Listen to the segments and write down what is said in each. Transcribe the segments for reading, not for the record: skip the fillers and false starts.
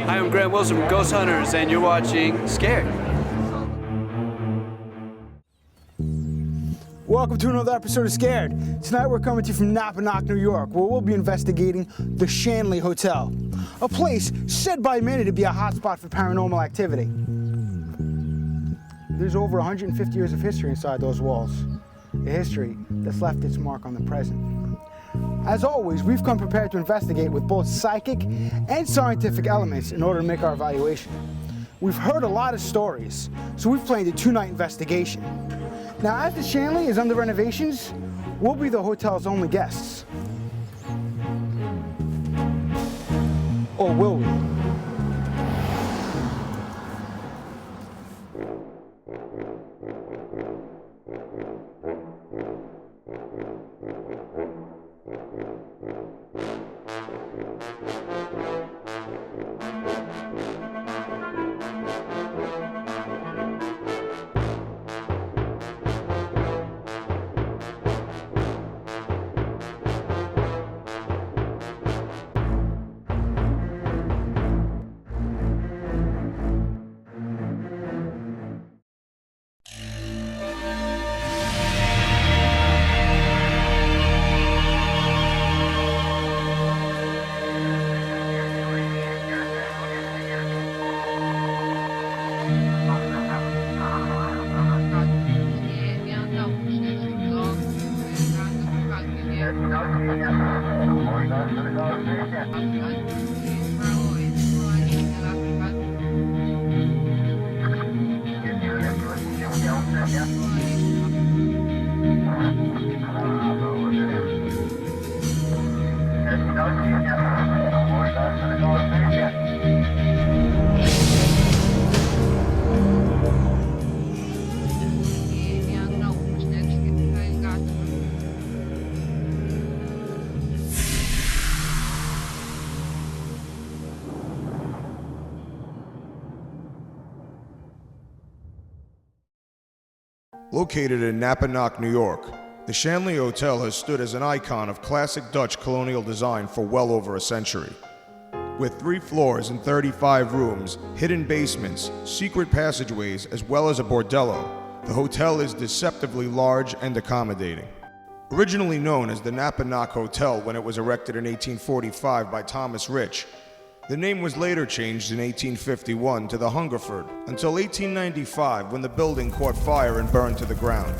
Hi, I'm Grant Wilson from Ghost Hunters, and you're watching Scared. Welcome to another episode of Scared. Tonight we're coming to you from Napanoch, New York, where we'll be investigating the Shanley Hotel, a place said by many to be a hotspot for paranormal activity. There's over 150 years of history inside those walls, a history that's left its mark on the present. As always, we've come prepared to investigate with both psychic and scientific elements in order to make our evaluation. We've heard a lot of stories, so we've planned a two-night investigation. Now, as the Shanley is under renovations, we'll be the hotel's only guests. Or will we? Located in Napanoch, New York, the Shanley Hotel has stood as an icon of classic Dutch colonial design for well over a century. With 3 floors and 35 rooms, hidden basements, secret passageways, as well as a bordello, the hotel is deceptively large and accommodating. Originally known as the Napanoch Hotel when it was erected in 1845 by Thomas Rich, the name was later changed in 1851 to the Hungerford until 1895 when the building caught fire and burned to the ground.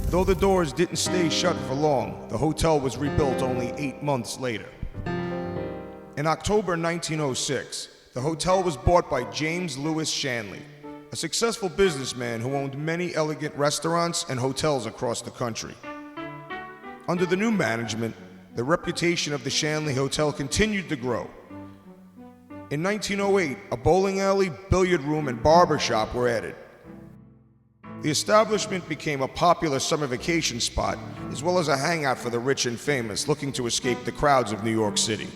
Though the doors didn't stay shut for long, the hotel was rebuilt only 8 months later. In October 1906, the hotel was bought by James Lewis Shanley, a successful businessman who owned many elegant restaurants and hotels across the country. Under the new management, the reputation of the Shanley Hotel continued to grow. In 1908, a bowling alley, billiard room, and barber shop were added. The establishment became a popular summer vacation spot, as well as a hangout for the rich and famous looking to escape the crowds of New York City.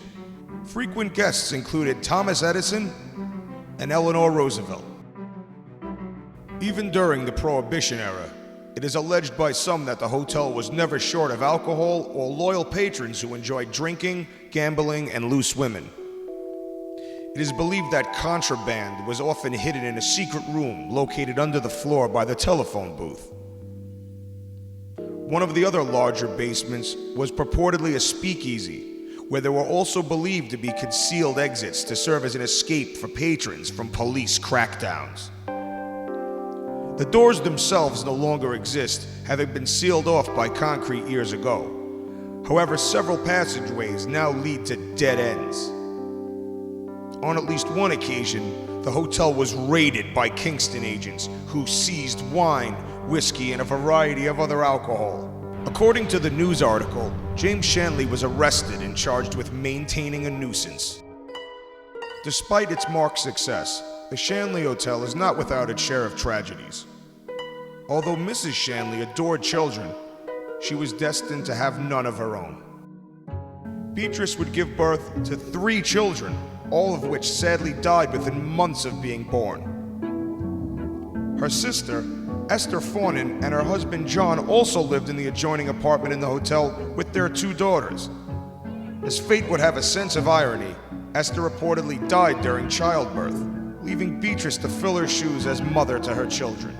Frequent guests included Thomas Edison and Eleanor Roosevelt. Even during the Prohibition era, it is alleged by some that the hotel was never short of alcohol or loyal patrons who enjoyed drinking, gambling, and loose women. It is believed that contraband was often hidden in a secret room located under the floor by the telephone booth. One of the other larger basements was purportedly a speakeasy, where there were also believed to be concealed exits to serve as an escape for patrons from police crackdowns. The doors themselves no longer exist, having been sealed off by concrete years ago. However, several passageways now lead to dead ends. On at least one occasion, the hotel was raided by Kingston agents who seized wine, whiskey, and a variety of other alcohol. According to the news article, James Shanley was arrested and charged with maintaining a nuisance. Despite its marked success, the Shanley Hotel is not without its share of tragedies. Although Mrs. Shanley adored children, she was destined to have none of her own. Beatrice would give birth to 3 children, all of which sadly died within months of being born. Her sister, Esther Fawnin, and her husband John also lived in the adjoining apartment in the hotel with their 2 daughters. As fate would have a sense of irony, Esther reportedly died during childbirth, leaving Beatrice to fill her shoes as mother to her children.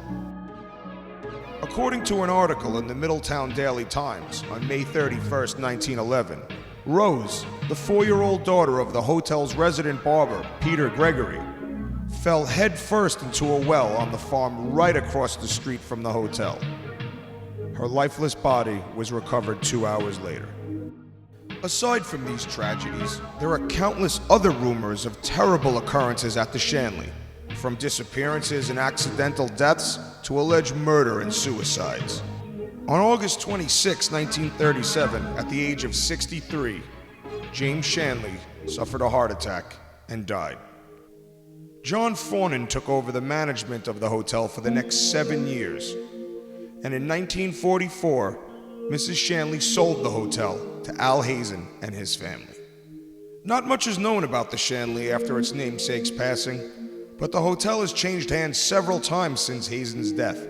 According to an article in the Middletown Daily Times on May 31st, 1911, Rose, the 4-year-old daughter of the hotel's resident barber, Peter Gregory, fell headfirst into a well on the farm right across the street from the hotel. Her lifeless body was recovered 2 hours later. Aside from these tragedies, there are countless other rumors of terrible occurrences at the Shanley, from disappearances and accidental deaths to alleged murder and suicides. On August 26, 1937, at the age of 63, James Shanley suffered a heart attack and died. John Fornan took over the management of the hotel for the next 7 years, and in 1944, Mrs. Shanley sold the hotel to Al Hazen and his family. Not much is known about the Shanley after its namesake's passing, but the hotel has changed hands several times since Hazen's death.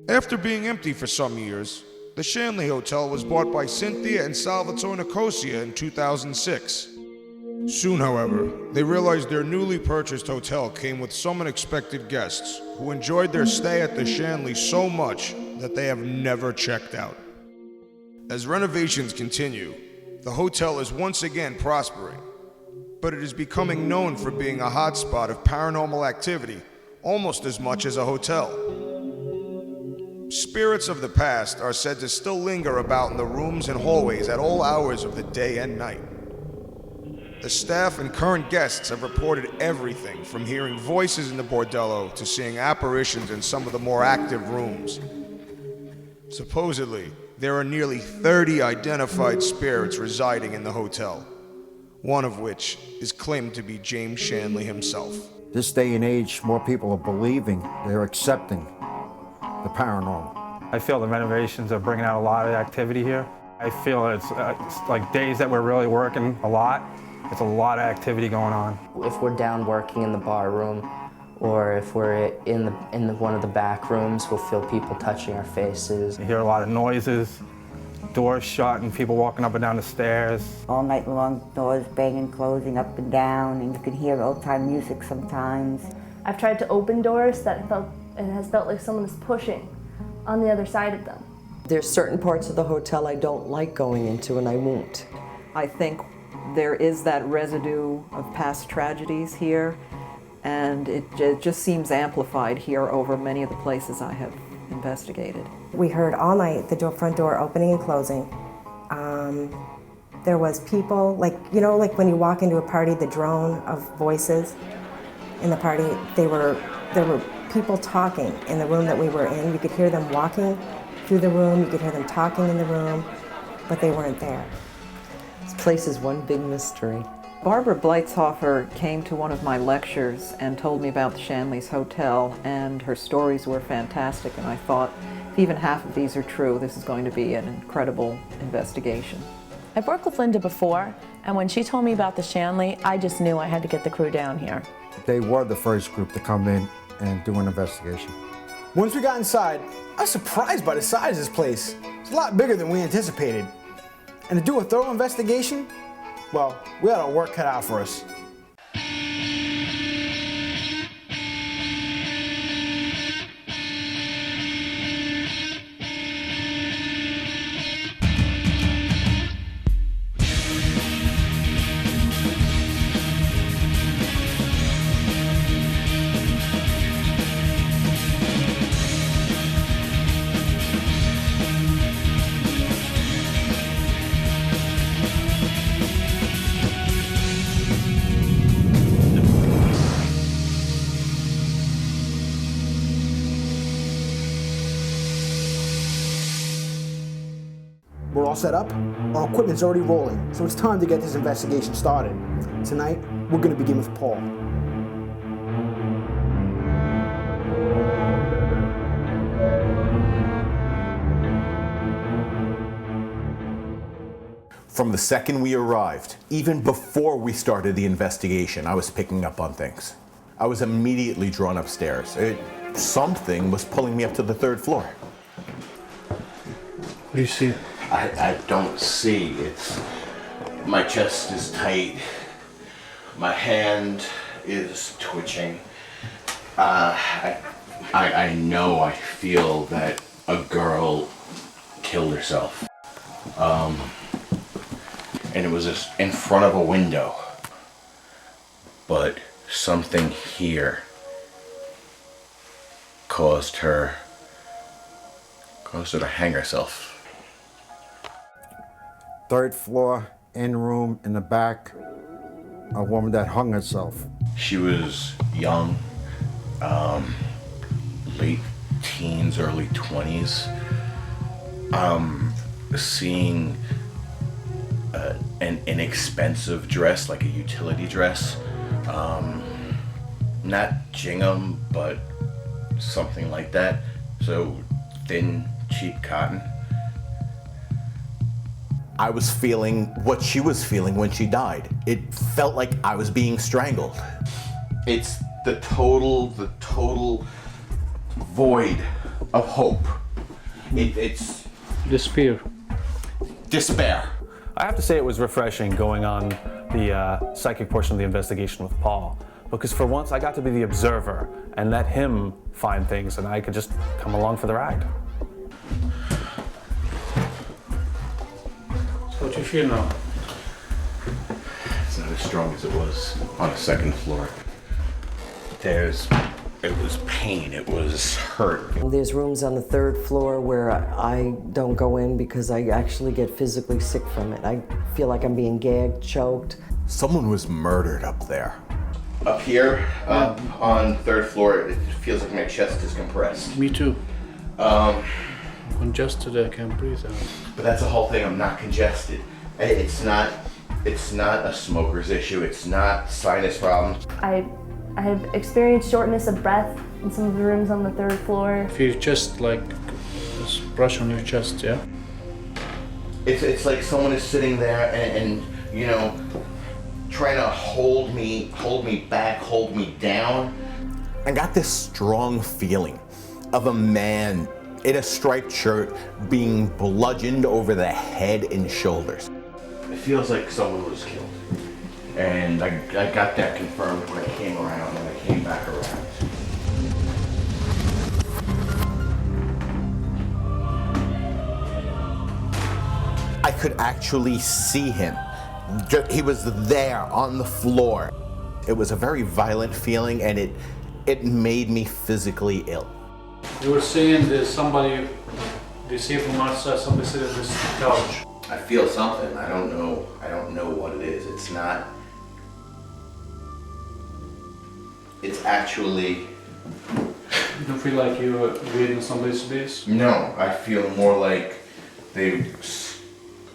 After being empty for some years, the Shanley Hotel was bought by Cynthia and Salvatore Nicosia in 2006. Soon, however, they realized their newly purchased hotel came with some unexpected guests who enjoyed their stay at the Shanley so much that they have never checked out. As renovations continue, the hotel is once again prospering, but it is becoming known for being a hotspot of paranormal activity almost as much as a hotel. Spirits of the past are said to still linger about in the rooms and hallways at all hours of the day and night. The staff and current guests have reported everything from hearing voices in the Bordello to seeing apparitions in some of the more active rooms. Supposedly, there are nearly 30 identified spirits residing in the hotel, one of which is claimed to be James Shanley himself. This day and age, more people are believing, they're accepting the paranormal. I feel the renovations are bringing out a lot of activity here. I feel it's like days that we're really working a lot. It's a lot of activity going on. If we're down working in the bar room, or if we're in one of the back rooms, we'll feel people touching our faces. You hear a lot of noises, doors shut and people walking up and down the stairs. All night long, doors banging, closing up and down, and you can hear old-time music sometimes. I've tried to open doors that it has felt like someone is pushing on the other side of them. There's certain parts of the hotel I don't like going into, and I won't. I think there is that residue of past tragedies here, and it just seems amplified here over many of the places I have investigated. We heard all night the front door opening and closing. There was people, like when you walk into a party, the drone of voices in the party, there were people talking in the room that we were in. You could hear them walking through the room, you could hear them talking in the room, but they weren't there. This place is one big mystery. Barbara Bleitzhofer came to one of my lectures and told me about the Shanley's Hotel, and her stories were fantastic, and I thought, if even half of these are true, this is going to be an incredible investigation. I've worked with Linda before, and when she told me about the Shanley, I just knew I had to get the crew down here. They were the first group to come in and do an investigation. Once we got inside, I was surprised by the size of this place. It's a lot bigger than we anticipated. And to do a thorough investigation, well, we had our work cut out for us. We're all set up, our equipment's already rolling, so it's time to get this investigation started. Tonight, we're going to begin with Paul. From the second we arrived, even before we started the investigation, I was picking up on things. I was immediately drawn upstairs. Something was pulling me up to the third floor. What do you see? I don't see. My chest is tight. My hand is twitching. I know, I feel that a girl killed herself. And it was just in front of a window. But something here caused her to hang herself. 3rd floor, in room, in the back, a woman that hung herself. She was young, late teens, early 20s. Seeing an inexpensive dress, like a utility dress. Not gingham, but something like that. So thin, cheap cotton. I was feeling what she was feeling when she died. It felt like I was being strangled. It's the total void of hope. It's despair. Despair. I have to say it was refreshing going on the psychic portion of the investigation with Paul, because for once I got to be the observer and let him find things and I could just come along for the ride. So what do you feel now? It's not as strong as it was on the 2nd floor. It was pain, it was hurt. There's rooms on the 3rd floor where I don't go in because I actually get physically sick from it. I feel like I'm being gagged, choked. Someone was murdered up there. Up here, on 3rd floor, it feels like my chest is compressed. Me too. Congested, I can't breathe out. But that's the whole thing, I'm not congested. It's not a smoker's issue, it's not sinus problems. I have experienced shortness of breath in some of the rooms on the 3rd floor. Feel just like this brush on your chest, yeah? It's like someone is sitting there and you know, trying to hold me back, hold me down. I got this strong feeling of a man in a striped shirt being bludgeoned over the head and shoulders. It feels like someone was killed. And I got that confirmed when I came around, when I came back around. I could actually see him. He was there on the floor. It was a very violent feeling and it made me physically ill. You were saying there's somebody, they say from outside, somebody sitting on this couch. I feel something, I don't know what it is. It's actually... You don't feel like you're invading somebody's space? No, I feel more like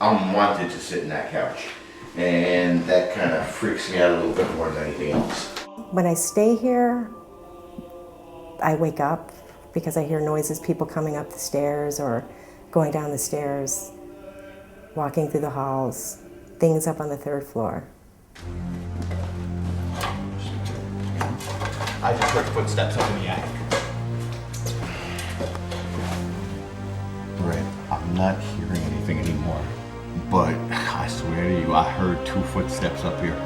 I'm wanted to sit in that couch. And that kind of freaks me out a little bit more than anything else. When I stay here, I wake up because I hear noises, people coming up the stairs or going down the stairs, walking through the halls, things up on the 3rd floor. I just heard footsteps up in the attic. Right, I'm not hearing anything anymore. But I swear to you, I heard 2 footsteps up here.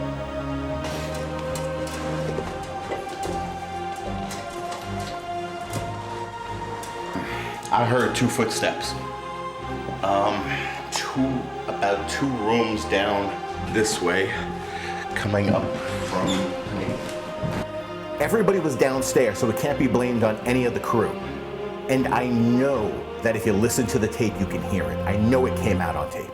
I heard 2 footsteps. About 2 rooms down this way, coming up from me. Everybody was downstairs, so it can't be blamed on any of the crew. And I know that if you listen to the tape, you can hear it. I know it came out on tape.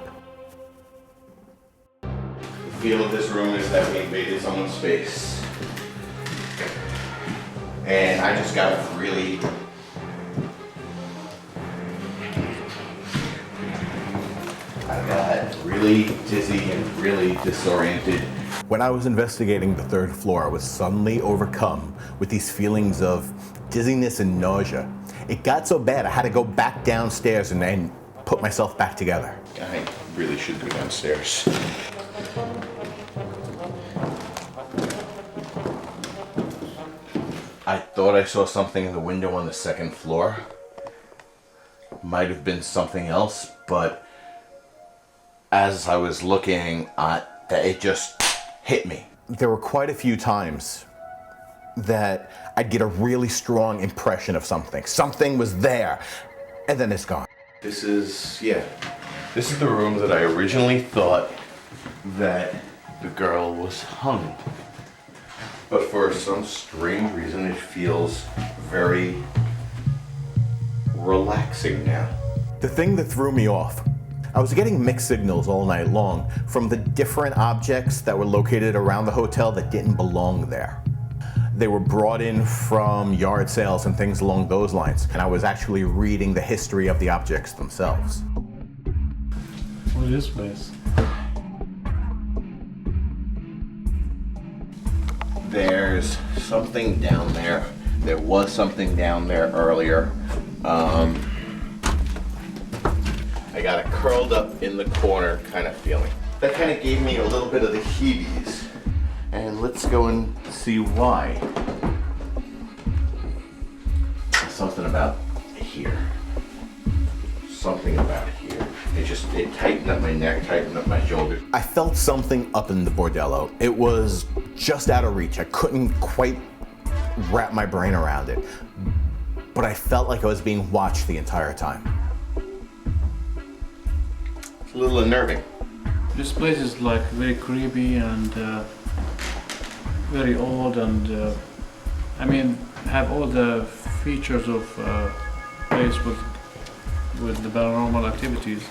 The feel of this room is that we invaded someone's space. And I just got really dizzy and really disoriented. When I was investigating the 3rd floor, I was suddenly overcome with these feelings of dizziness and nausea. It got so bad I had to go back downstairs and then put myself back together. I really should go downstairs. I thought I saw something in the window on the 2nd floor. Might have been something else, but as I was looking, it just hit me. there were quite a few times that I'd get a really strong impression of something. Something was there, and then it's gone. This is the room that I originally thought that the girl was hung. But for some strange reason, it feels very relaxing now. The thing that threw me off, I was getting mixed signals all night long from the different objects that were located around the hotel that didn't belong there. They were brought in from yard sales and things along those lines, and I was actually reading the history of the objects themselves. What is this place? There's something down there. There was something down there earlier. I got a curled up in the corner kind of feeling. That kind of gave me a little bit of the heebies. And let's go and see why. Something about here. Something about here. It tightened up my neck, tightened up my shoulders. I felt something up in the Bordello. It was just out of reach. I couldn't quite wrap my brain around it. But I felt like I was being watched the entire time. It's a little unnerving. This place is like very creepy and very old, and I mean, have all the features of place with the paranormal activities.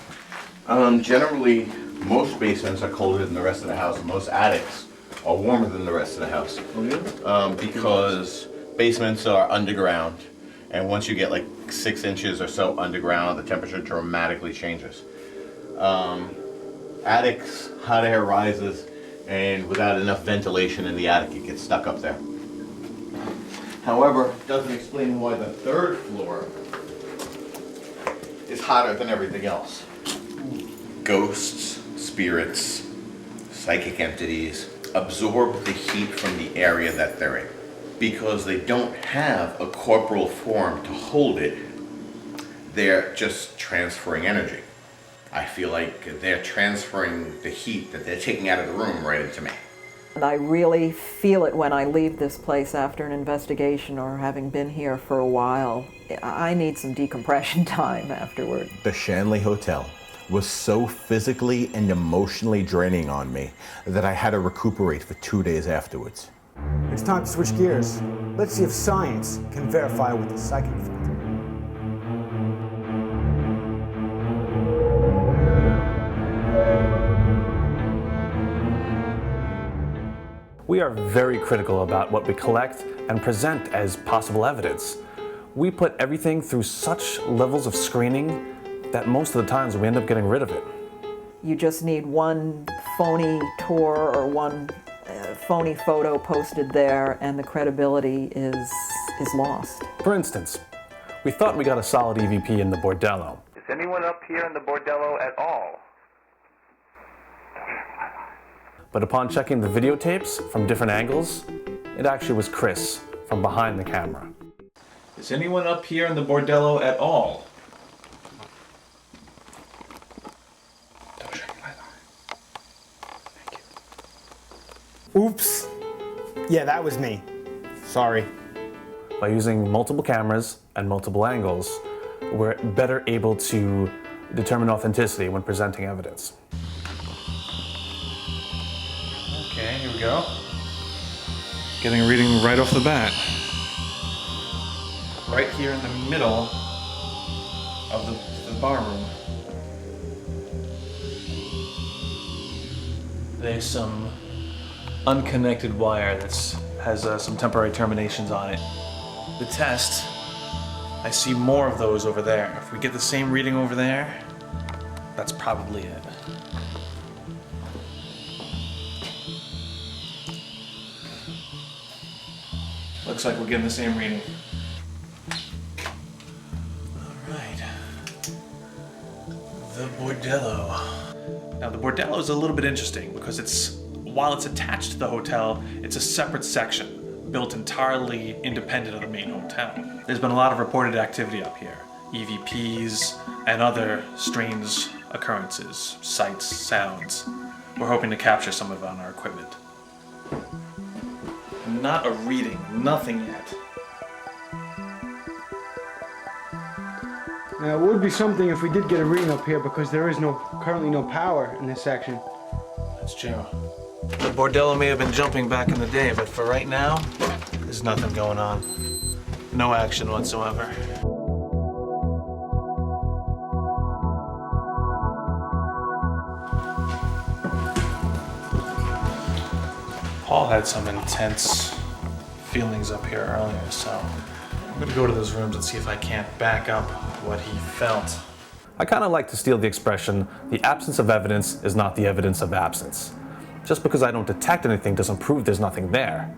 Generally, most basements are colder than the rest of the house, and most attics are warmer than the rest of the house. Oh, yeah? Because basements are underground, and once you get like 6 inches or so underground, the temperature dramatically changes. Attics, hot air rises, and without enough ventilation in the attic, it gets stuck up there. However, it doesn't explain why the 3rd floor is hotter than everything else. Ghosts, spirits, psychic entities absorb the heat from the area that they're in. Because they don't have a corporal form to hold it, they're just transferring energy. I feel like they're transferring the heat that they're taking out of the room right into me. And I really feel it when I leave this place after an investigation or having been here for a while. I need some decompression time afterward. The Shanley Hotel was so physically and emotionally draining on me that I had to recuperate for 2 days afterwards. It's time to switch gears. Let's see if science can verify what the psychic felt. We are very critical about what we collect and present as possible evidence. We put everything through such levels of screening that most of the times we end up getting rid of it. You just need one phony tour or one phony photo posted there, and the credibility is lost. For instance, we thought we got a solid EVP in the Bordello. Is anyone up here in the Bordello at all? But upon checking the videotapes from different angles, it actually was Chris from behind the camera. Is anyone up here in the Bordello at all? Oops. Yeah, that was me. Sorry. By using multiple cameras and multiple angles, we're better able to determine authenticity when presenting evidence. Okay, here we go. Getting a reading right off the bat. Right here in the middle of the bar room. There's some unconnected wire that has some temporary terminations on it. The test, I see more of those over there. If we get the same reading over there, that's probably it. Looks like we're getting the same reading. Alright. The Bordello. Now the Bordello is a little bit interesting because while it's attached to the hotel, it's a separate section built entirely independent of the main hotel. There's been a lot of reported activity up here. EVPs and other strange occurrences, sights, sounds. We're hoping to capture some of it on our equipment. not a reading, nothing yet. Now, it would be something if we did get a reading up here because there is currently no power in this section. That's true. The Bordello may have been jumping back in the day, but for right now, there's nothing going on. No action whatsoever. Paul had some intense feelings up here earlier, so I'm gonna go to those rooms and see if I can't back up what he felt. I kind of like to steal the expression, the absence of evidence is not the evidence of absence. Just because I don't detect anything doesn't prove there's nothing there.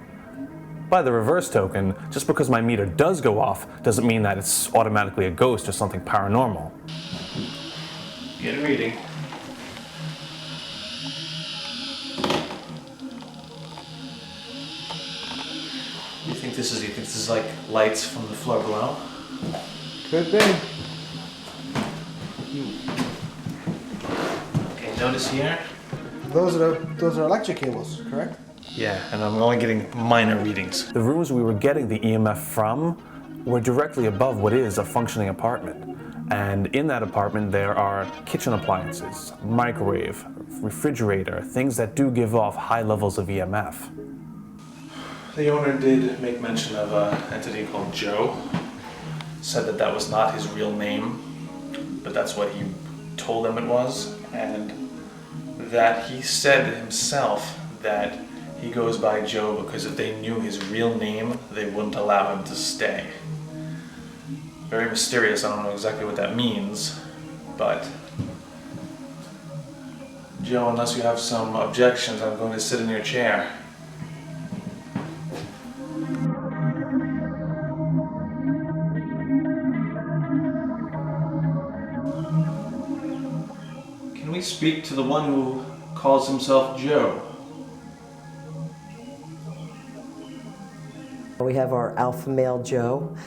By the reverse token, just because my meter does go off doesn't mean that it's automatically a ghost or something paranormal. Get a reading. You think this is like lights from the floor below? Could be. Okay, notice here. Those are electric cables, correct? Yeah, and I'm only getting minor readings. The rooms we were getting the EMF from were directly above what is a functioning apartment. And in that apartment there are kitchen appliances, microwave, refrigerator, things that do give off high levels of EMF. The owner did make mention of an entity called Joe. Said that that was not his real name, but that's what he told them it was. And that he said himself that he goes by Joe because if they knew his real name, they wouldn't allow him to stay. Very mysterious, I don't know exactly what that means, but Joe, unless you have some objections, I'm going to sit in your chair. Can we speak to the one who calls himself Joe? We have our alpha male Joe.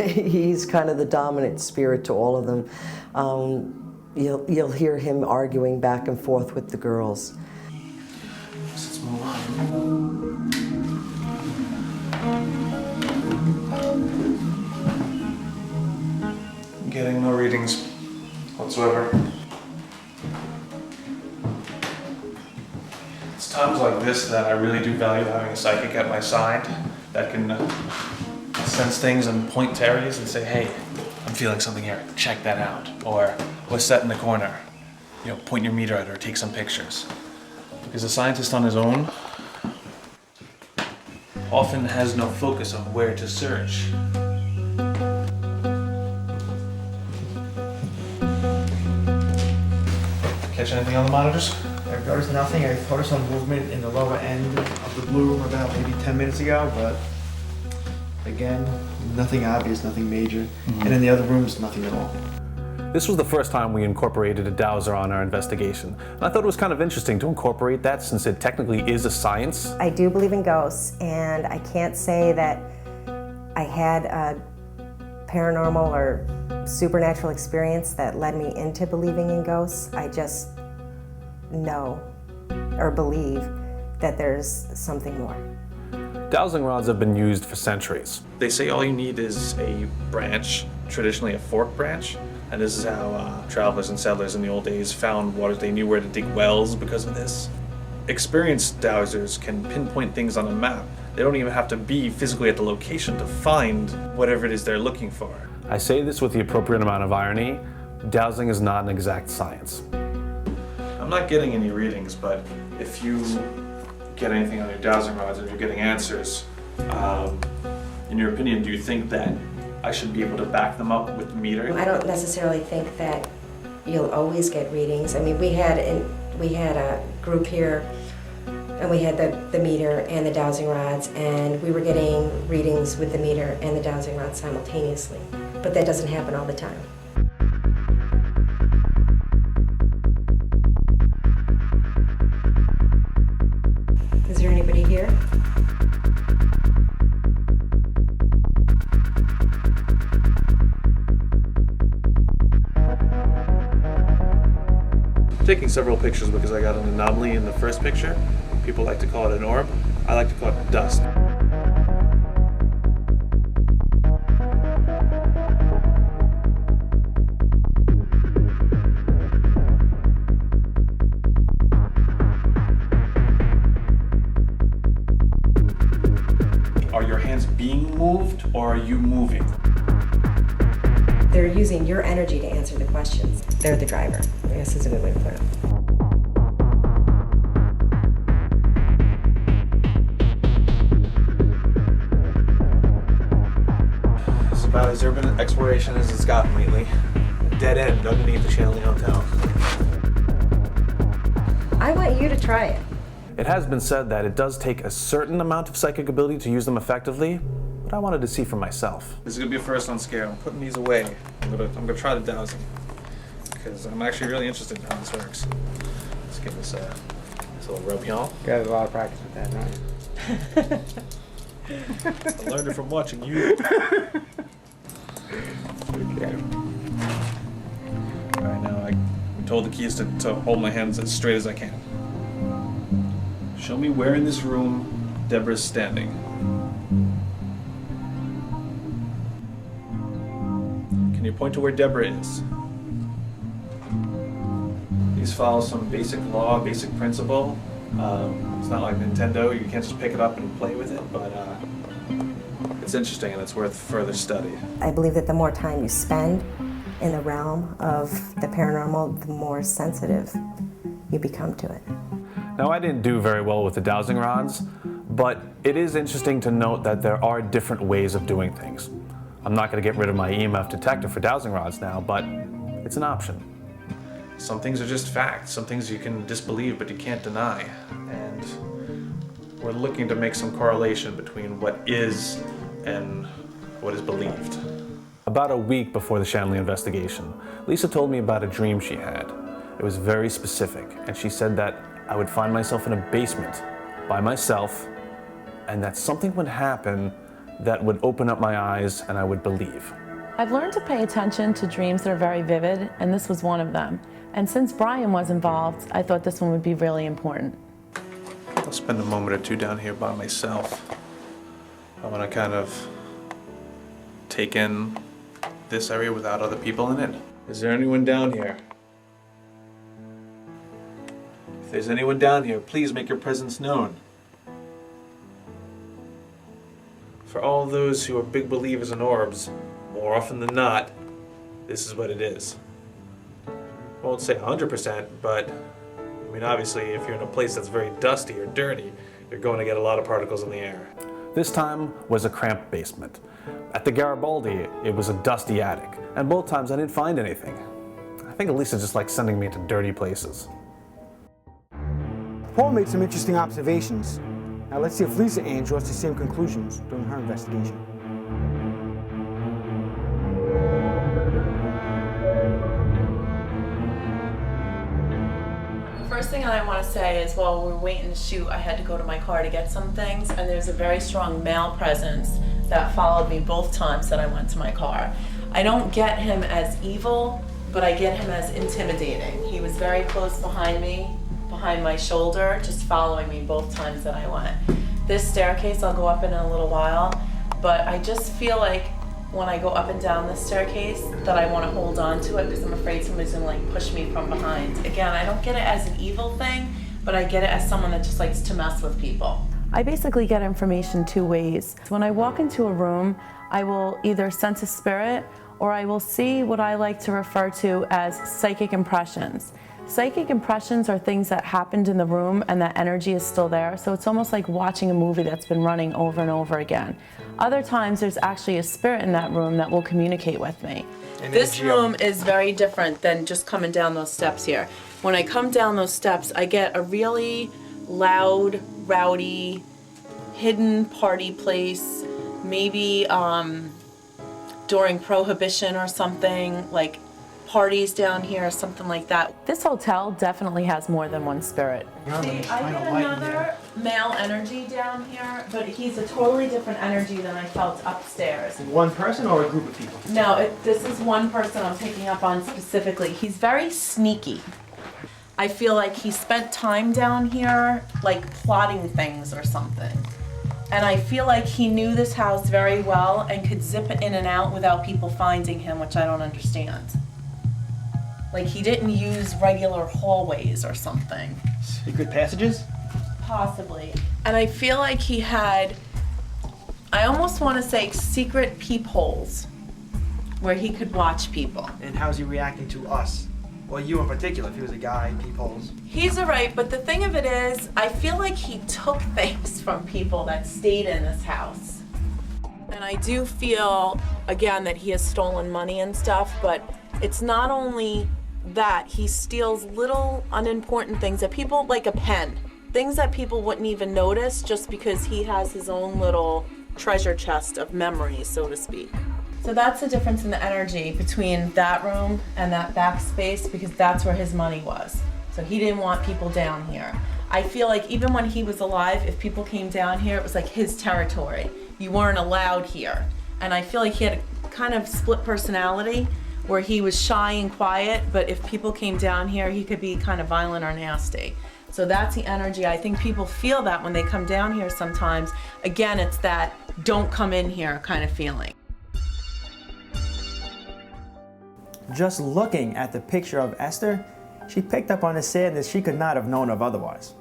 He's kind of the dominant spirit to all of them. You'll hear him arguing back and forth with the girls. Let's move on. Getting no readings whatsoever. It's times like this that I really do value having a psychic at my side that can sense things and point to areas and say, hey, I'm feeling something here, check that out. Or what's that in the corner? You know, point your meter at it or take some pictures. Because a scientist on his own often has no focus on where to search. Catch anything on the monitors? I've noticed nothing. I noticed some movement in the lower end of the blue room about maybe 10 minutes ago, but again, nothing obvious, nothing major. And in the other rooms, nothing at all. This was the first time we incorporated a dowser on our investigation. And I thought it was kind of interesting to incorporate that since it technically is a science. I do believe in ghosts, and I can't say that I had a paranormal or supernatural experience that led me into believing in ghosts. I just know or believe that there's something more. Dowsing rods have been used for centuries. They say all you need is a branch, traditionally a fork branch, and this is how travelers and settlers in the old days found water. They knew where to dig wells because of this. Experienced dowsers can pinpoint things on a map. They don't even have to be physically at the location to find whatever it is they're looking for. I say this with the appropriate amount of irony. Dowsing is not an exact science. I'm not getting any readings, but if you get anything on your dowsing rods and you're getting answers, in your opinion, do you think that I should be able to back them up with the meter? I don't necessarily think that you'll always get readings. I mean, we had a group here, and we had the meter and the dowsing rods, and we were getting readings with the meter and the dowsing rods simultaneously. But that doesn't happen all the time. Is there anybody here? Taking several pictures because I got an anomaly in the first picture. People like to call it an orb. I like to call it dust. moved or are you moving? They're using your energy to answer the questions. They're the driver. I guess is a good way to put it. It's about as urban exploration as it's gotten lately. A dead end underneath the Shanley Hotel. I want you to try it. It has been said that it does take a certain amount of psychic ability to use them effectively, but I wanted to see for myself. This is gonna be a first on scale. I'm putting these away. I'm gonna try the dowsing because I'm actually really interested in how this works. Let's give this a little rub, y'all. You got a lot of practice with that, don't you? I learned it from watching you. Okay. All right, now I'm told the key is to hold my hands as straight as I can. Show me where in this room Deborah's standing. Can you point to where Deborah is? These follow some basic law, basic principle. It's not like Nintendo, you can't just pick it up and play with it, but it's interesting and it's worth further study. I believe that the more time you spend in the realm of the paranormal, the more sensitive you become to it. Now, I didn't do very well with the dowsing rods, but it is interesting to note that there are different ways of doing things. I'm not going to get rid of my EMF detector for dowsing rods now, but it's an option. Some things are just facts. Some things you can disbelieve, but you can't deny. And we're looking to make some correlation between what is and what is believed. About a week before the Shanley investigation, Lisa told me about a dream she had. It was very specific, and she said that I would find myself in a basement by myself, and that something would happen that would open up my eyes and I would believe. I've learned to pay attention to dreams that are very vivid, and this was one of them. And since Brian was involved, I thought this one would be really important. I'll spend a moment or two down here by myself. I want to kind of take in this area without other people in it. Is there anyone down here? If there's anyone down here, please make your presence known. For all those who are big believers in orbs, more often than not, this is what it is. I won't say 100%, but I mean, obviously, if you're in a place that's very dusty or dirty, you're going to get a lot of particles in the air. This time was a cramped basement. At the Garibaldi, it was a dusty attic, and both times I didn't find anything. I think Elisa just likes sending me to dirty places. Paul made some interesting observations. Now let's see if Lisa Ann draws the same conclusions during her investigation. First thing I want to say is while we were waiting to shoot, I had to go to my car to get some things, and there's a very strong male presence that followed me both times that I went to my car. I don't get him as evil, but I get him as intimidating. He was very close behind me, behind my shoulder, just following me both times that I went. This staircase I'll go up in a little while, but I just feel like when I go up and down this staircase that I want to hold on to it because I'm afraid somebody's gonna like push me from behind. Again, I don't get it as an evil thing, but I get it as someone that just likes to mess with people. I basically get information two ways. When I walk into a room, I will either sense a spirit or I will see what I like to refer to as psychic impressions. Psychic impressions are things that happened in the room and that energy is still there, so it's almost like watching a movie that's been running over and over again. Other times there's actually a spirit in that room that will communicate with me. This room is very different than just coming down those steps here. When I come down those steps, I get a really loud, rowdy, hidden party place, maybe during Prohibition or something, like parties down here or something like that. This hotel definitely has more than one spirit. See, I get another male energy down here, but he's a totally different energy than I felt upstairs. One person or a group of people? No, this is one person I'm picking up on specifically. He's very sneaky. I feel like he spent time down here, like plotting things or something. And I feel like he knew this house very well and could zip in and out without people finding him, which I don't understand. Like he didn't use regular hallways or something. Secret passages? Possibly. And I feel like he had I almost want to say secret peepholes where he could watch people. And how's he reacting to us? Well, you in particular, if he was a guy, peepholes. He's alright, but the thing of it is, I feel like he took things from people that stayed in this house. And I do feel, again, that he has stolen money and stuff, but it's not only that, he steals little unimportant things that people, like a pen, things that people wouldn't even notice just because he has his own little treasure chest of memories, so to speak. So that's the difference in the energy between that room and that back space, because that's where his money was. So he didn't want people down here. I feel like even when he was alive, if people came down here, it was like his territory. You weren't allowed here. And I feel like he had a kind of split personality where he was shy and quiet, but if people came down here, he could be kind of violent or nasty. So that's the energy. I think people feel that when they come down here sometimes. Again, it's that don't come in here kind of feeling. Just looking at the picture of Esther, she picked up on a sadness she could not have known of otherwise.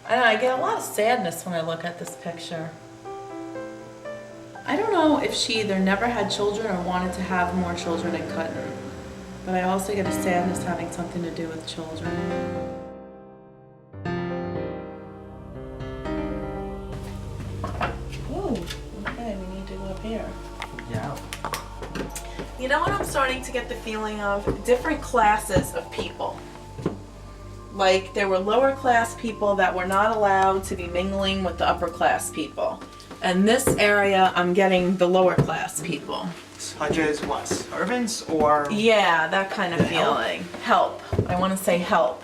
I know, I get a lot of sadness when I look at this picture. I don't know if she either never had children or wanted to have more children and couldn't. But I also get a sadness having something to do with children. Ooh, okay, we need to go up here. Yeah. You know what I'm starting to get the feeling of? Different classes of people. Like there were lower class people that were not allowed to be mingling with the upper class people. And this area, I'm getting the lower class people. Such as what? Servants or? Yeah, that kind of feeling. Help. I want to say help.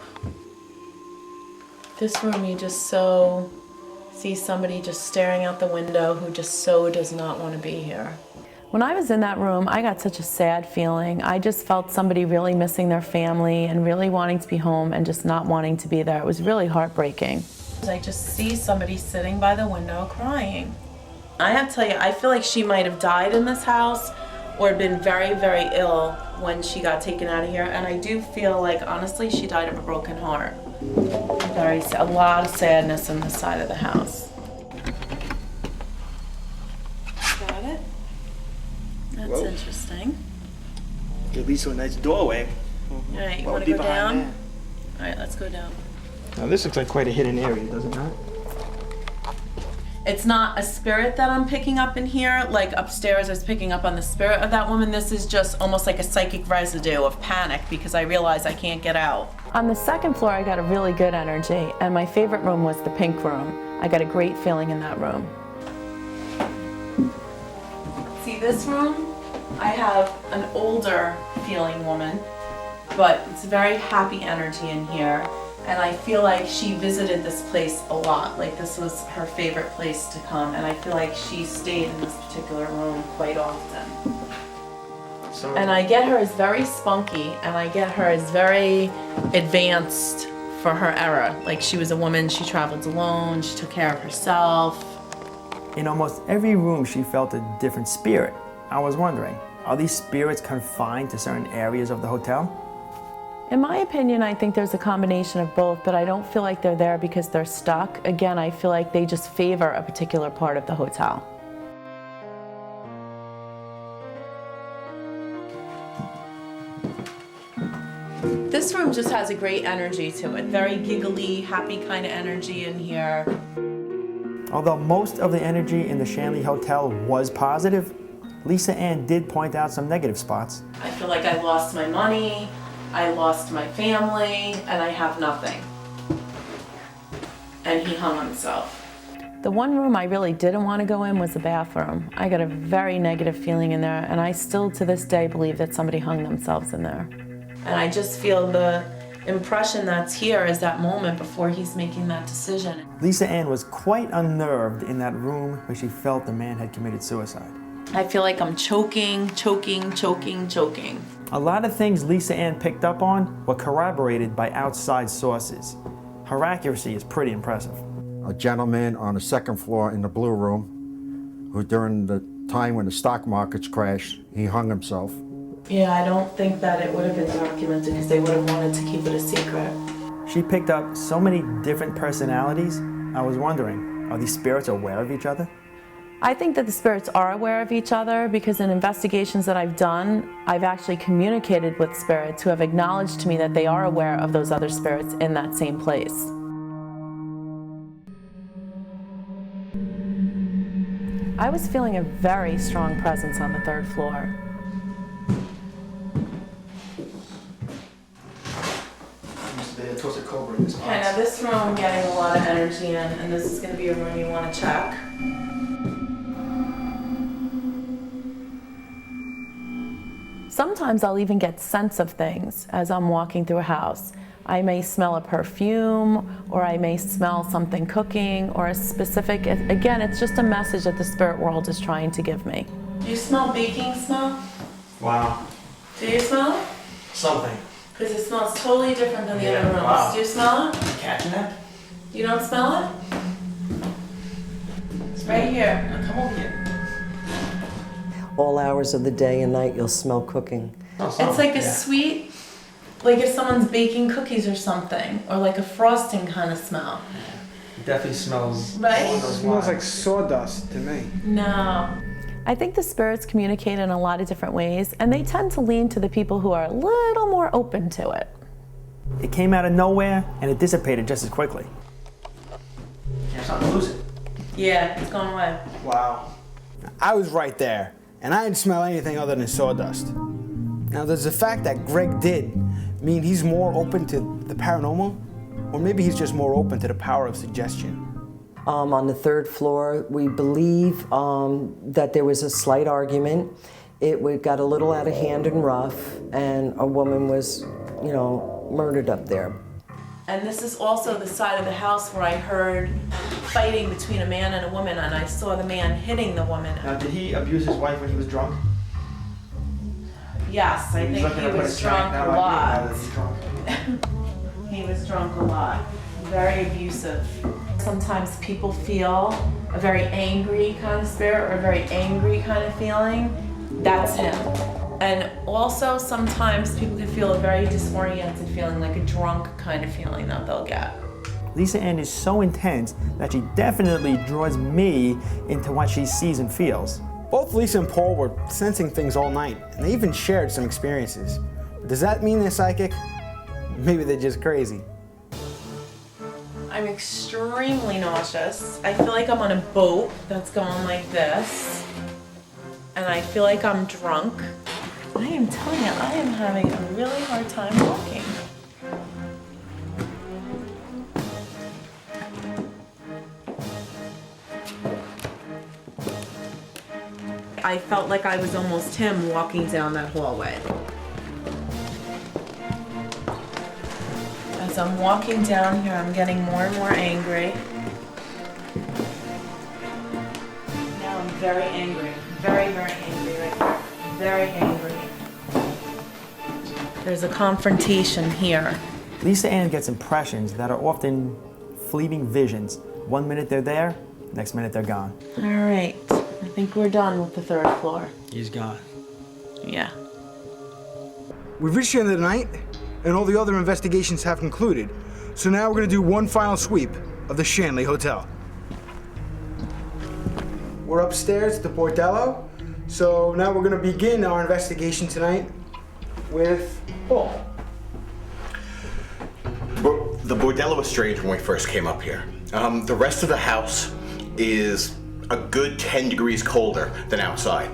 This room, you just so see somebody just staring out the window who just so does not want to be here. When I was in that room, I got such a sad feeling. I just felt somebody really missing their family and really wanting to be home and just not wanting to be there. It was really heartbreaking. I just see somebody sitting by the window crying. I have to tell you, I feel like she might have died in this house or been very, very ill when she got taken out of here. And I do feel like, honestly, she died of a broken heart. A lot of sadness on this side of the house. Got it? That's Whoa. interesting. At least a nice doorway. All right, you What want would to be go behind down? All right, let's go down. Now this looks like quite a hidden area, does it not? It's not a spirit that I'm picking up in here, like upstairs I was picking up on the spirit of that woman. This is just almost like a psychic residue of panic because I realize I can't get out. On the second floor, I got a really good energy, and my favorite room was the pink room. I got a great feeling in that room. See this room? I have an older feeling woman, but it's very happy energy in here. And I feel like she visited this place a lot. Like this was her favorite place to come. And I feel like she stayed in this particular room quite often. And I get her as very spunky, and I get her as very advanced for her era. Like she was a woman, she traveled alone, she took care of herself. In almost every room, she felt a different spirit. I was wondering, are these spirits confined to certain areas of the hotel? In my opinion, I think there's a combination of both, but I don't feel like they're there because they're stuck. Again, I feel like they just favor a particular part of the hotel. This room just has a great energy to it. Very giggly, happy kind of energy in here. Although most of the energy in the Shanley Hotel was positive, Lisa Ann did point out some negative spots. I feel like I lost my money, I lost my family, and I have nothing. And he hung himself. The one room I really didn't want to go in was the bathroom. I got a very negative feeling in there, and I still to this day believe that somebody hung themselves in there. And I just feel the impression that's here is that moment before he's making that decision. Lisa Ann was quite unnerved in that room where she felt the man had committed suicide. I feel like I'm choking. A lot of things Lisa Ann picked up on were corroborated by outside sources. Her accuracy is pretty impressive. A gentleman on the second floor in the blue room, who during the time when the stock markets crashed, he hung himself. Yeah, I don't think that it would have been documented because they would have wanted to keep it a secret. She picked up so many different personalities. I was wondering, are these spirits aware of each other? I think that the spirits are aware of each other because in investigations that I've done, I've actually communicated with spirits who have acknowledged to me that they are aware of those other spirits in that same place. I was feeling a very strong presence on the 3rd floor. Okay, now this room I'm getting a lot of energy in, and this is going to be a room you want to check. Sometimes I'll even get scents of things as I'm walking through a house. I may smell a perfume, or I may smell something cooking, or a specific, again, it's just a message that the spirit world is trying to give me. Do you smell baking smell? Wow. Do you smell it? Something. Because it smells totally different than the Yeah, other rooms. wow. Do you smell it? Catching that? You don't smell it? It's right here. Come over here. All hours of the day and night, you'll smell cooking. It's like a sweet, like if someone's baking cookies or something, or like a frosting kind of smell. It definitely smells. Right? It smells like sawdust to me. No. I think the spirits communicate in a lot of different ways, and they tend to lean to the people who are a little more open to it. It came out of nowhere, and it dissipated just as quickly. Can't stop to lose it. Yeah, it's gone away. Wow. I was right there, and I didn't smell anything other than sawdust. Now, does the fact that Greg did mean he's more open to the paranormal? Or maybe he's just more open to the power of suggestion? On the 3rd floor, we believe that there was a slight argument. It got a little out of hand and rough, and a woman was, murdered up there. And this is also the side of the house where I heard fighting between a man and a woman, and I saw the man hitting the woman. Now, did he abuse his wife when he was drunk? Yes, I think he was drunk a lot. He was drunk a lot. Very abusive. Sometimes people feel a very angry kind of spirit or a very angry kind of feeling. That's him. And also sometimes people can feel a very disoriented feeling, like a drunk kind of feeling that they'll get. Lisa Ann is so intense that she definitely draws me into what she sees and feels. Both Lisa and Paul were sensing things all night, and they even shared some experiences. Does that mean they're psychic? Maybe they're just crazy. I'm extremely nauseous. I feel like I'm on a boat that's going like this. And I feel like I'm drunk. I am telling you, I am having a really hard time walking. I felt like I was almost him walking down that hallway. As I'm walking down here, I'm getting more and more angry. Now I'm very angry. Very, very angry right now. Very angry. There's a confrontation here. Lisa Ann gets impressions that are often fleeting visions. 1 minute they're there, next minute they're gone. All right, I think we're done with the 3rd floor. He's gone. Yeah. We've reached the end of the night, and all the other investigations have concluded. So now we're going to do one final sweep of the Shanley Hotel. We're upstairs at the Bordello, so now we're going to begin our investigation tonight with Paul. The Bordello was strange when we first came up here. The rest of the house is a good 10 degrees colder than outside.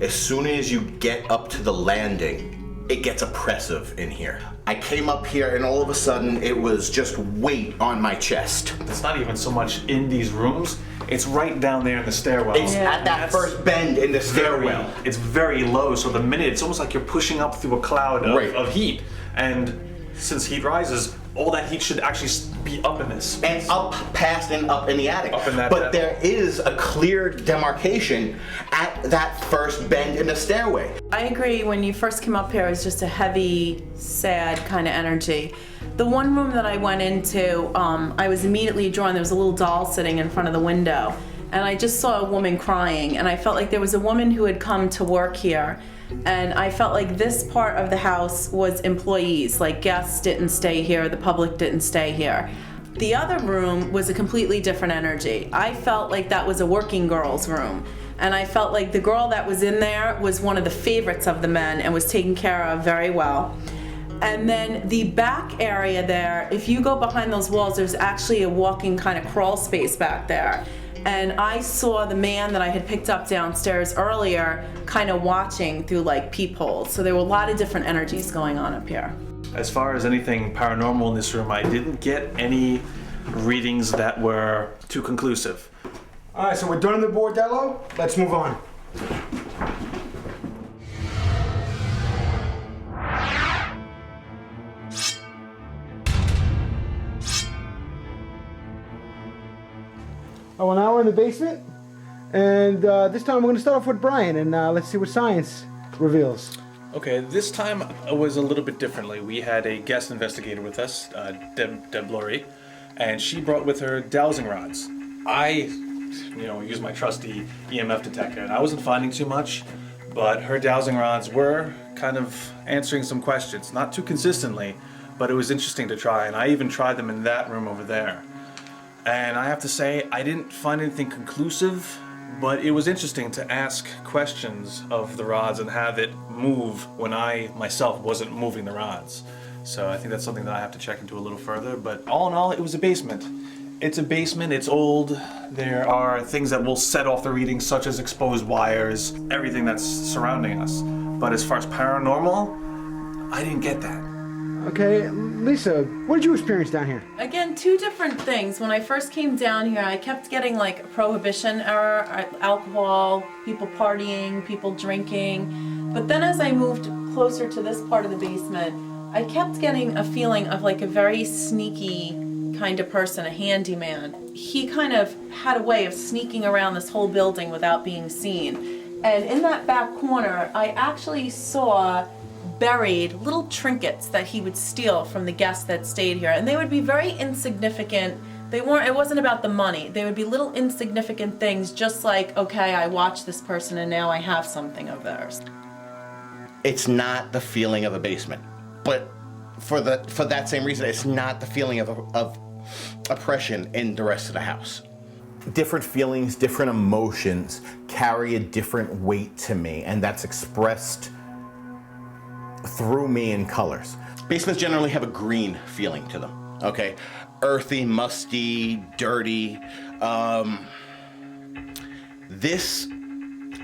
As soon as you get up to the landing, it gets oppressive in here. I came up here and all of a sudden it was just weight on my chest. It's not even so much in these rooms, it's right down there in the stairwell. It's at that first bend in the stairwell. It's very low, so the minute, it's almost like you're pushing up through a cloud of heat. And since heat rises, all that heat should actually be up in this. And up past and up in the attic. Up in that but there is a clear demarcation at that first bend in the stairway. I agree, when you first came up here, it was just a heavy, sad kind of energy. The one room that I went into, I was immediately drawn. There was a little doll sitting in front of the window, and I just saw a woman crying, and I felt like there was a woman who had come to work here, and I felt like this part of the house was employees, like guests didn't stay here, the public didn't stay here. The other room was a completely different energy. I felt like that was a working girl's room. And I felt like the girl that was in there was one of the favorites of the men and was taken care of very well. And then the back area there, if you go behind those walls, there's actually a walking kind of crawl space back there. And I saw the man that I had picked up downstairs earlier kind of watching through like peepholes. So there were a lot of different energies going on up here. As far as anything paranormal in this room, I didn't get any readings that were too conclusive. All right, so we're done in the Bordello. Let's move on. Oh, well, now we're in the basement, and this time we're going to start off with Brian, and let's see what science reveals. Okay, this time it was a little bit differently. We had a guest investigator with us, Deb Laurie, and she brought with her dowsing rods. I, used my trusty EMF detector, and I wasn't finding too much, but her dowsing rods were kind of answering some questions, not too consistently, but it was interesting to try, and I even tried them in that room over there. And I have to say, I didn't find anything conclusive, but it was interesting to ask questions of the rods and have it move when I myself wasn't moving the rods. So I think that's something that I have to check into a little further, but all in all, it was a basement. It's a basement, it's old, there are things that will set off the readings such as exposed wires, everything that's surrounding us. But as far as paranormal, I didn't get that. Okay, Lisa, what did you experience down here? Again, two different things. When I first came down here, I kept getting like a prohibition error, alcohol, people partying, people drinking. But then as I moved closer to this part of the basement, I kept getting a feeling of like a very sneaky kind of person, a handyman. He kind of had a way of sneaking around this whole building without being seen. And in that back corner, I actually saw buried little trinkets that he would steal from the guests that stayed here, and they would be very insignificant. It wasn't about the money. They would be little insignificant things, just like, okay, I watched this person and now I have something of theirs. It's not the feeling of a basement, but for that same reason, it's not the feeling of oppression in the rest of the house. Different feelings, different emotions carry a different weight to me, and that's expressed through me in colors. Basements generally have a green feeling to them, okay? Earthy, musty, dirty. This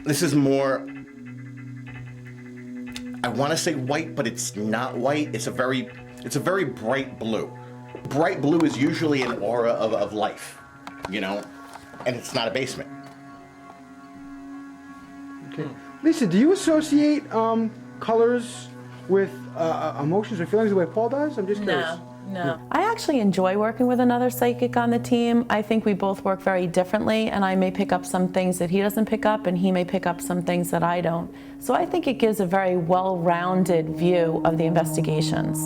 is more, I want to say white, but it's not white. It's a very bright blue. Bright blue is usually an aura of life, and it's not a basement. Okay. Lisa, do you associate colors with emotions or feelings the way Paul does? I'm just curious. No. I actually enjoy working with another psychic on the team. I think we both work very differently, and I may pick up some things that he doesn't pick up, and he may pick up some things that I don't. So I think it gives a very well-rounded view of the investigations.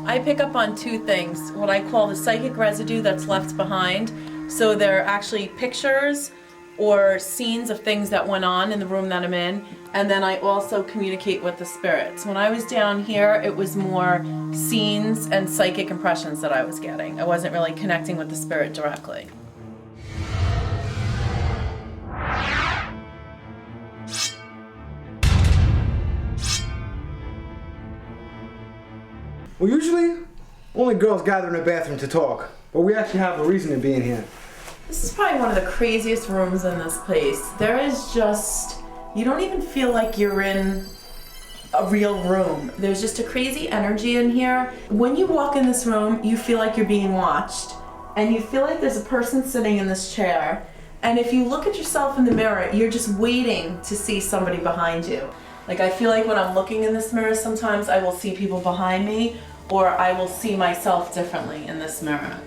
I pick up on two things, what I call the psychic residue that's left behind. So they're actually pictures or scenes of things that went on in the room that I'm in, and then I also communicate with the spirits. When I was down here, it was more scenes and psychic impressions that I was getting. I wasn't really connecting with the spirit directly. Well, usually, only girls gather in a bathroom to talk, but we actually have a reason to be in here. This is probably one of the craziest rooms in this place. There is just, you don't even feel like you're in a real room. There's just a crazy energy in here. When you walk in this room, you feel like you're being watched, and you feel like there's a person sitting in this chair, and if you look at yourself in the mirror, you're just waiting to see somebody behind you. Like, I feel like when I'm looking in this mirror, sometimes I will see people behind me, or I will see myself differently in this mirror.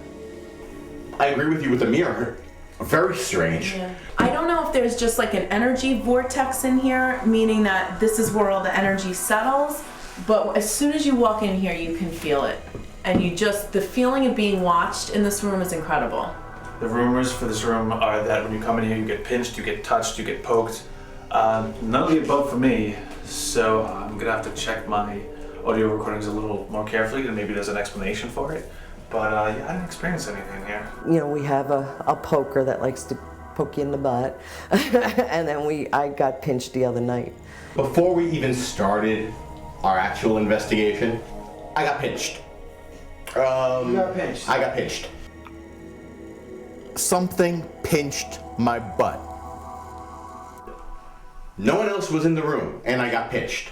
I agree with you with the mirror. Very strange. Yeah. I don't know if there's just like an energy vortex in here, meaning that this is where all the energy settles, but as soon as you walk in here, you can feel it. And the feeling of being watched in this room is incredible. The rumors for this room are that when you come in here, you get pinched, you get touched, you get poked. None of the above for me, so I'm gonna have to check my audio recordings a little more carefully, and maybe there's an explanation for it. But yeah, I didn't experience anything here. You know, we have a poker that likes to poke you in the butt. And then I got pinched the other night. Before we even started our actual investigation, I got pinched. You got pinched? I got pinched. Something pinched my butt. No one else was in the room, and I got pinched.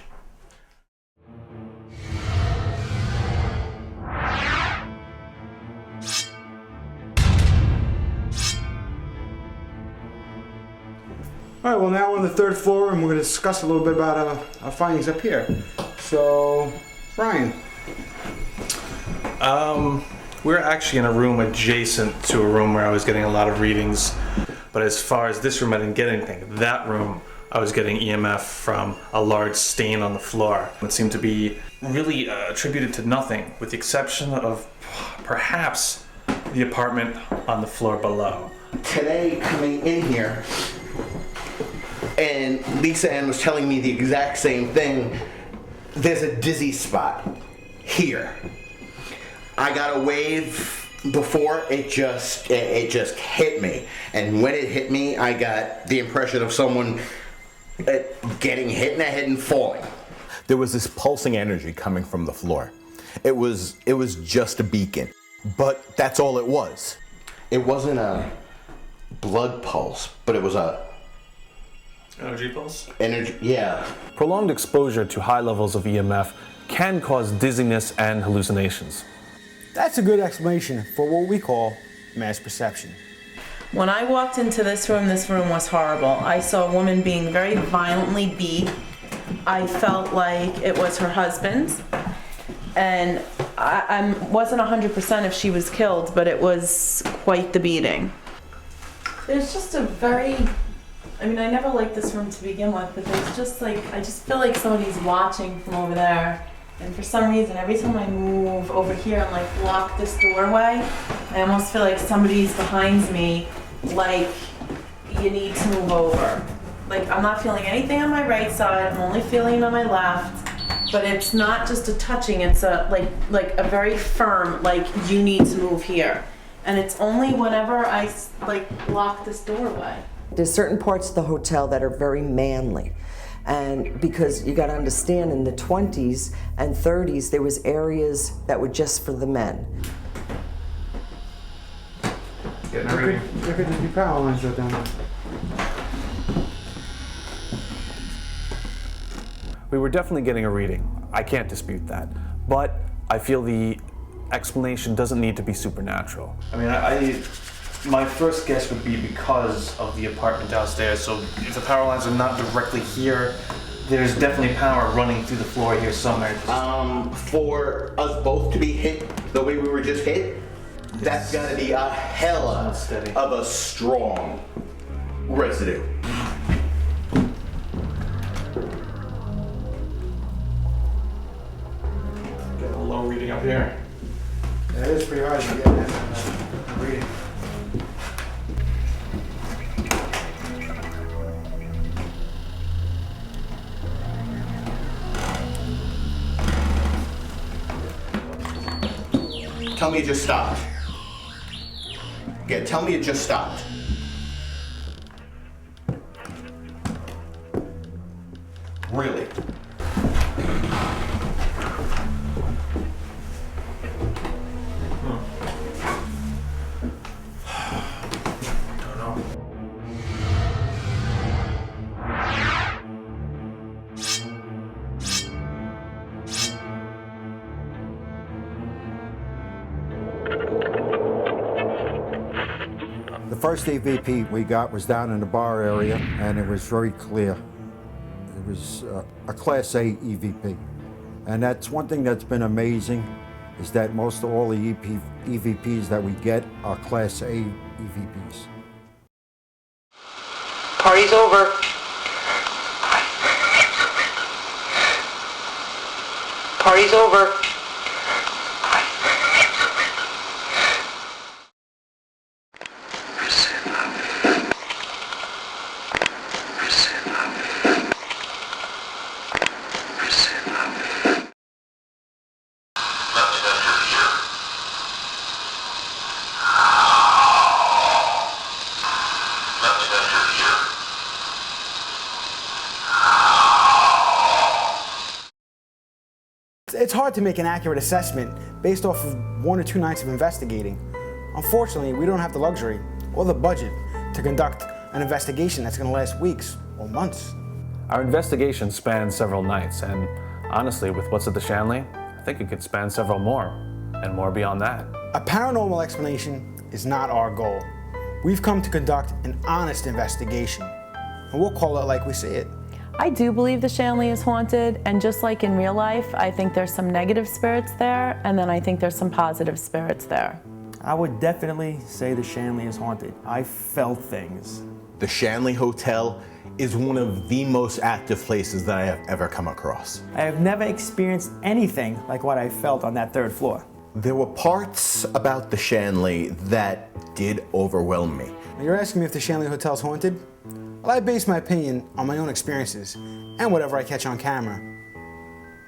All right, well now we're on the 3rd floor and we're going to discuss a little bit about our findings up here. So, Ryan. We're actually in a room adjacent to a room where I was getting a lot of readings. But as far as this room, I didn't get anything. That room, I was getting EMF from a large stain on the floor. It seemed to be really attributed to nothing, with the exception of perhaps the apartment on the floor below. Today, coming in here, and Lisa Ann was telling me the exact same thing. There's a dizzy spot here. I got a wave before, it just hit me. And when it hit me, I got the impression of someone getting hit in the head and falling. There was this pulsing energy coming from the floor. It was just a beacon, but that's all it was. It wasn't a blood pulse, but it was a energy pulse? Energy, yeah. Prolonged exposure to high levels of EMF can cause dizziness and hallucinations. That's a good explanation for what we call mass perception. When I walked into this room was horrible. I saw a woman being very violently beat. I felt like it was her husband. And I wasn't 100% if she was killed, but it was quite the beating. There's just a very, I mean, I never liked this room to begin with, but there's just like, I just feel like somebody's watching from over there. And for some reason, every time I move over here and like block this doorway, I almost feel like somebody's behind me, like, you need to move over. Like, I'm not feeling anything on my right side, I'm only feeling it on my left. But it's not just a touching, it's a like a very firm, like, you need to move here. And it's only whenever I like block this doorway. There's certain parts of the hotel that are very manly. And because you gotta understand, in the 20s and 30s, there was areas that were just for the men. Look at the power lines right down there. We were definitely getting a reading. I can't dispute that. But I feel the explanation doesn't need to be supernatural. I mean, my first guess would be because of the apartment downstairs. So if the power lines are not directly here, there's definitely power running through the floor here somewhere. For us both to be hit the way we were just hit, that's gotta be a hella of a strong residue. Get a low reading up here. Yeah, it is pretty hard to get that reading. Tell me it just stopped. Yeah, tell me it just stopped. Really? The first EVP we got was down in the bar area, and it was very clear. It was a Class A EVP. And that's one thing that's been amazing, is that most of all the EVPs that we get are Class A EVPs. Party's over. Party's over. It's hard to make an accurate assessment based off of 1 or 2 nights of investigating. Unfortunately, we don't have the luxury or the budget to conduct an investigation that's going to last weeks or months. Our investigation spanned several nights, and honestly, with what's at the Shanley, I think it could span several more, and more beyond that. A paranormal explanation is not our goal. We've come to conduct an honest investigation, and we'll call it like we see it. I do believe the Shanley is haunted, and just like in real life, I think there's some negative spirits there, and then I think there's some positive spirits there. I would definitely say the Shanley is haunted. I felt things. The Shanley Hotel is one of the most active places that I have ever come across. I have never experienced anything like what I felt on that 3rd floor. There were parts about the Shanley that did overwhelm me. You're asking me if the Shanley Hotel's haunted? Well, I base my opinion on my own experiences and whatever I catch on camera.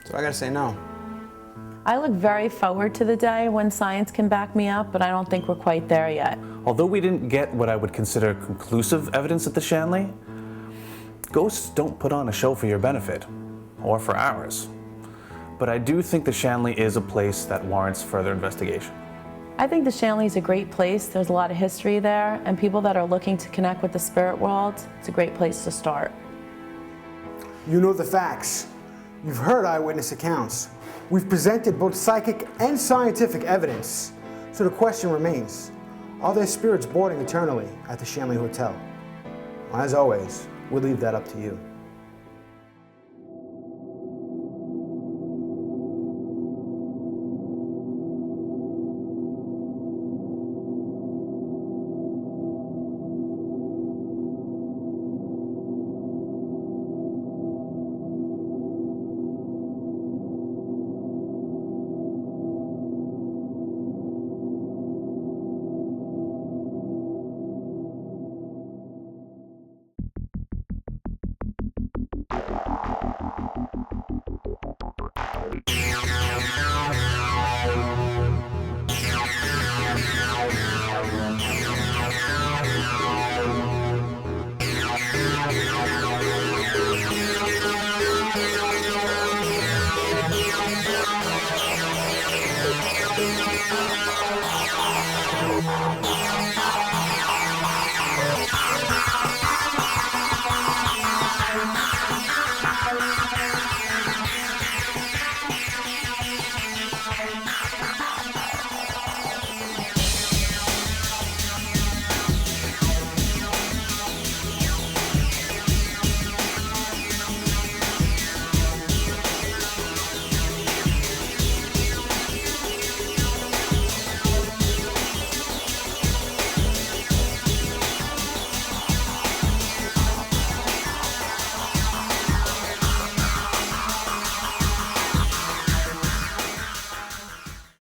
So I gotta say no. I look very forward to the day when science can back me up, but I don't think we're quite there yet. Although we didn't get what I would consider conclusive evidence at the Shanley, ghosts don't put on a show for your benefit, or for ours. But I do think the Shanley is a place that warrants further investigation. I think the Shanley is a great place. There's a lot of history there, and people that are looking to connect with the spirit world, it's a great place to start. You know the facts. You've heard eyewitness accounts. We've presented both psychic and scientific evidence. So the question remains, are there spirits boarding eternally at the Shanley Hotel? Well, as always, we'll leave that up to you.